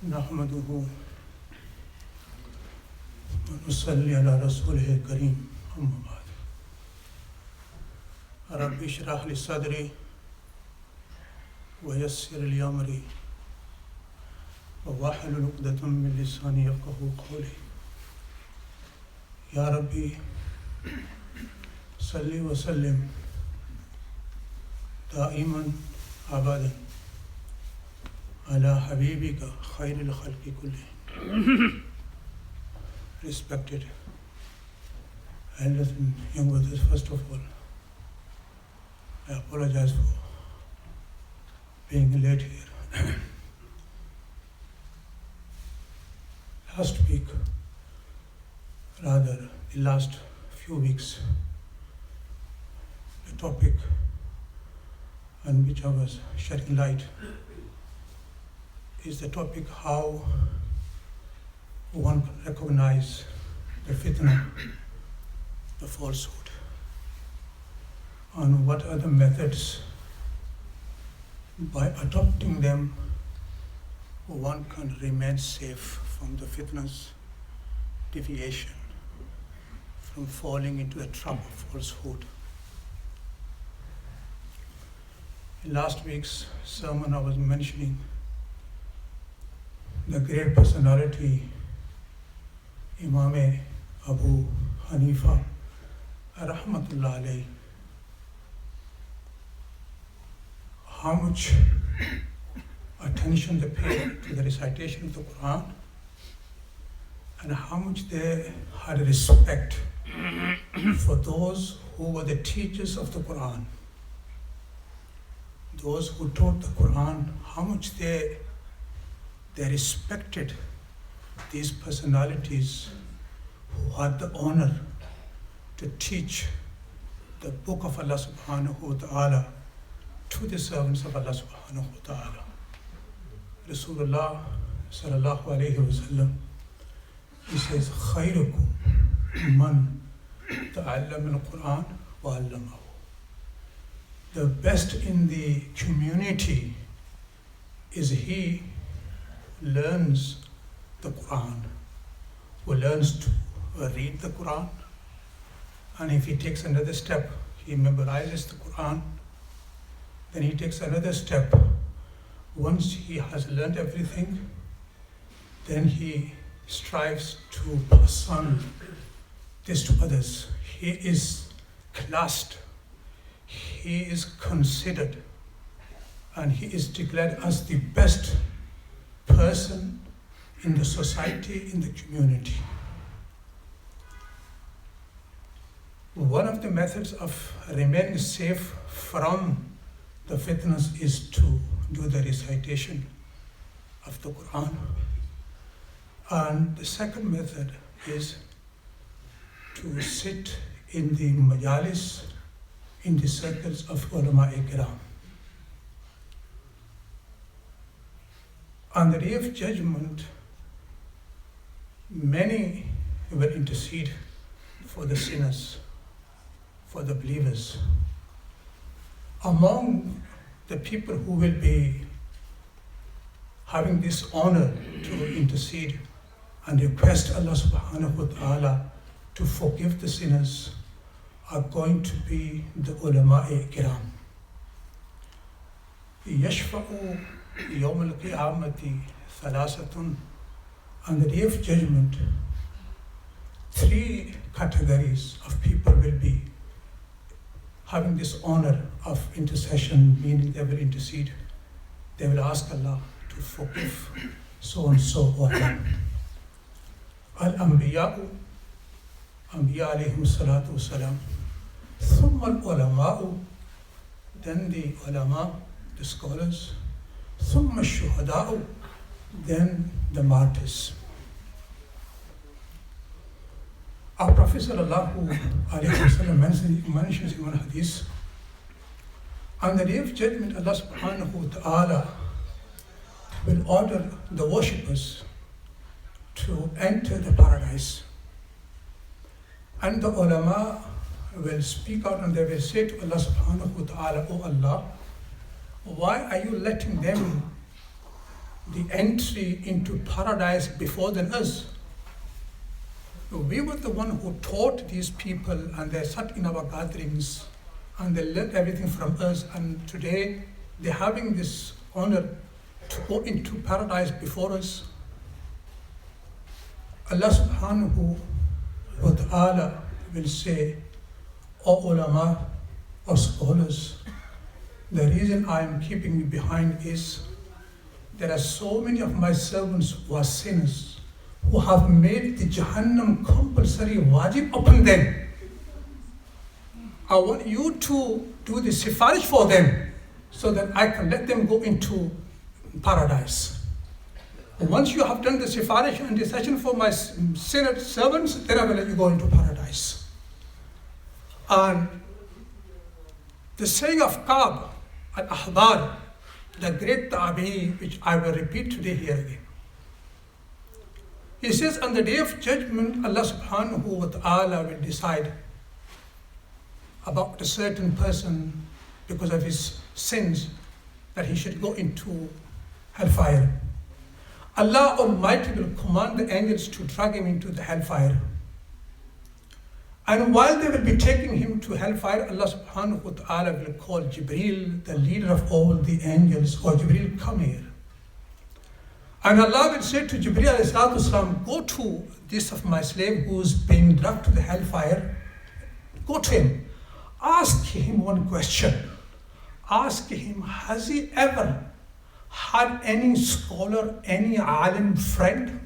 नहमदुहु व नुसल्ली अला रसूलिहिल करीम अम्मा बाद। रब्बि इश्रह ली सदरी व यस्सिर ली अमरी वहलुल उक़दतम मिन लिसानी यफ़क़हू क़ौली। या रब्बी सल्ली व सल्लिम दाइमन अबदन अला हबीबिका खैरिल खल्क़ि कुल्लिहिम। Respected elders and young brothers, first of all, I apologize for being late here. Last week, rather the last few weeks, the topic on which I was shedding light is the topic how one can recognize the fitna, the falsehood, and what are the methods by adopting them one can remain safe from the fitna's deviation, from falling into the trap of falsehood. In last week's sermon I was mentioning the great personality Imam Abu Hanifa rahmatullah alayhi, how much attention they paid to the recitation of the Quran and how much they had respect for those who were the teachers of the Quran, those who taught the Quran, how much they respected these personalities who had the honor to teach the book of Allah subhanahu wa ta'ala to the servants of Allah subhanahu wa ta'ala. Rasulullah sallallahu alayhi wa sallam, he says, khayrukum man ta'allama al-Quran wa 'allamahu. The best in the community is he who learns the Quran, who learns to read the Quran, and if he takes another step, he memorizes the Quran, then he takes another step. Once he has learned everything, then he strives to pass on this to others. He is classed, he is considered, and he is declared as the best person in the society, in the community. One of the methods of remaining safe from the fitnas is to do the recitation of the Quran. And the second method is to sit in the majalis, in the circles of ulama kiram. On the day of judgment, many will intercede for the sinners, for the believers. Among the people who will be having this honor to intercede and request Allah subhanahu wa ta'ala to forgive the sinners are going to be the ulama-e kiram. Yashfa'u yawm al-qiyamati thalathatun. On the day of judgment, three categories of people will be having this honor of intercession, meaning they will intercede. They will ask Allah to forgive so and so or them. Al-Anbiya'u, Anbiya alayhim salatu wasalam. Thumma al-Ulama'u, then the ulama, the scholars. Thumma al-Shuhada'u, then the martyrs. Our Prophet sallallahu alayhi wasallam mentions in one hadith, on the day of judgment, Allah subhanahu wa ta'ala will order the worshippers to enter the paradise. And the ulama will speak out and they will say to Allah subhanahu wa ta'ala, "Oh Allah, why are you letting them the entry into paradise before than us. We were the one who taught these people, and they sat in our gatherings and they learned everything from us, and today they're having this honor to go into paradise before us. Allah subhanahu wa ta'ala will say, O ulama, or scholars, the reason I am keeping you behind is there are so many of my servants who are sinners, who have made the Jahannam compulsory wajib upon them. I want you to do the sifarish for them so that I can let them go into paradise. Once you have done the sifarish and decision for my sinner servants, then I will let you go into paradise. And the saying of Ka'b al-Ahbar, the great Tabi'i, which I will repeat today here again. He says, on the day of judgment, Allah subhanahu wa ta'ala will decide about a certain person because of his sins that he should go into hellfire. Allah Almighty will command the angels to drag him into the hellfire. And while they will be taking him to hellfire, Allah subhanahu wa ta'ala will call Jibreel, the leader of all the angels, or Jibreel, come here. And Allah will say to Jibreel alayhi salatu wasalam, go to this of my slave who's being dragged to the hellfire. Go to him. Ask him one question. Ask him, has he ever had any scholar, any alim friend?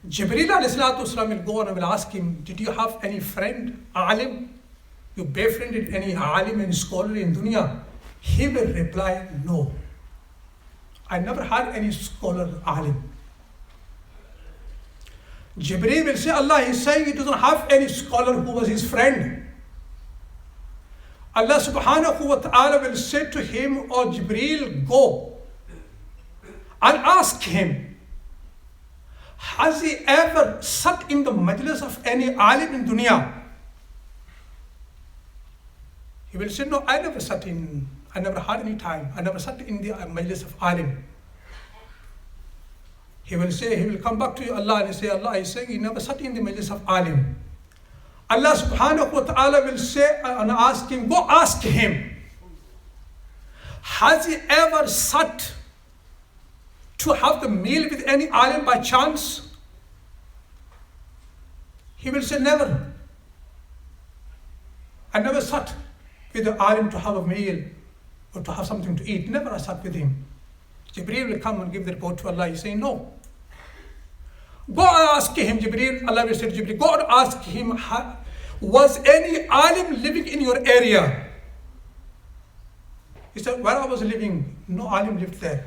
Jibreel alayhi salatu wasalam will go on and will ask him, did you have any friend, alim? You befriended any alim, any scholar in dunya? He will reply, no. I never had any scholar, alim. Jibreel will say, Allah is saying he doesn't have any scholar who was his friend. Allah subhanahu wa ta'ala will say to him, oh Jibreel, go and ask him, has he ever sat in the majlis of any alim in dunya? He will say, no, I never had any time. I never sat in the majlis of alim. He will come back to Allah and say, Allah is saying he never sat in the majlis of alim. Allah subhanahu wa ta'ala will say and ask him, go ask him, has he ever sat to have the meal with any alim by chance? He will say, never. I never sat with the alim to have a meal or to have something to eat. Never I sat with him. Jibreel will come and give the report to Allah. He say, no. Go and ask him, Jibreel. Allah will say to Jibreel, go and ask him, was any alim living in your area? He said, where I was living, no alim lived there.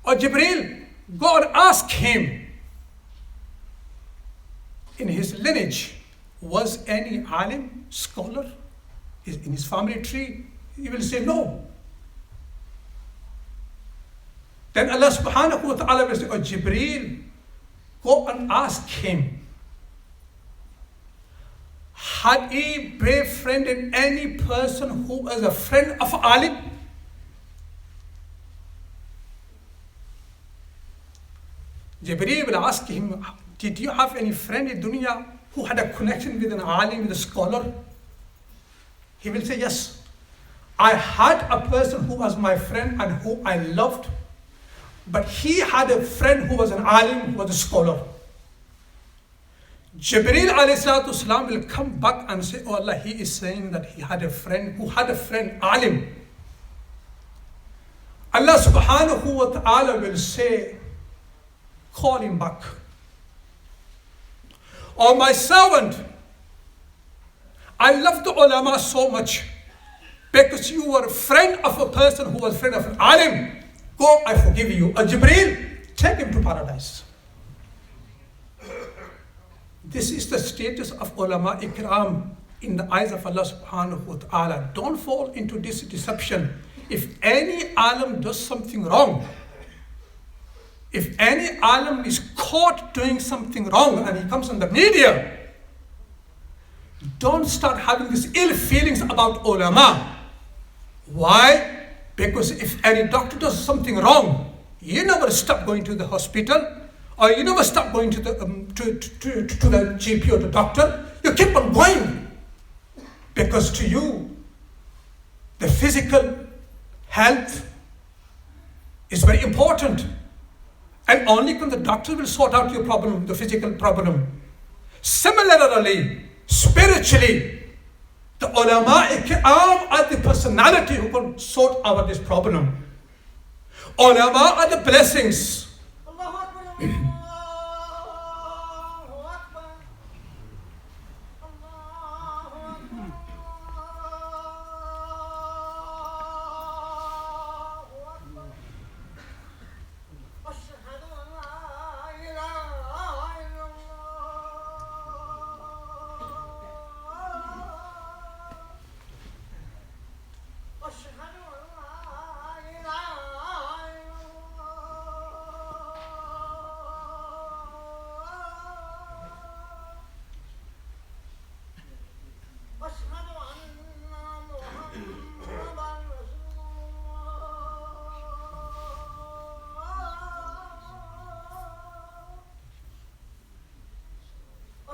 Or Jibreel, go and ask him, in his lineage, was any alim, scholar, in his family tree? He will say, no. Then Allah subhanahu wa ta'ala will say, oh Jibreel, go and ask him, had he befriended any person who was a friend of alim? Jibreel will ask him, did you have any friend in dunya who had a connection with an alim, with a scholar? He will say, yes. I had a person who was my friend and who I loved, but he had a friend who was an alim, who was a scholar. Jibreel alayhi salatu wasalam will come back and say, oh Allah, he is saying that he had a friend who had a friend, alim. Allah subhanahu wa ta'ala will say, call him back. Oh my servant, I love the ulama so much because you were a friend of a person who was a friend of an alim. Go, I forgive you. Jibreel, take him to paradise. This is the status of ulama ikram in the eyes of Allah subhanahu wa ta'ala. Don't fall into this deception. If any alim does something wrong, if any alim is caught doing something wrong and he comes on the media, don't start having these ill feelings about ulama. Why? Because if any doctor does something wrong, you never stop going to the hospital, or you never stop going to the GP or the doctor. You keep on going, because to you, the physical health is very important, and only when the doctor will sort out your problem, the physical problem. Similarly, spiritually, the ulama ikram are the personality who can sort out this problem. Ulama are the blessings.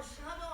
أشهد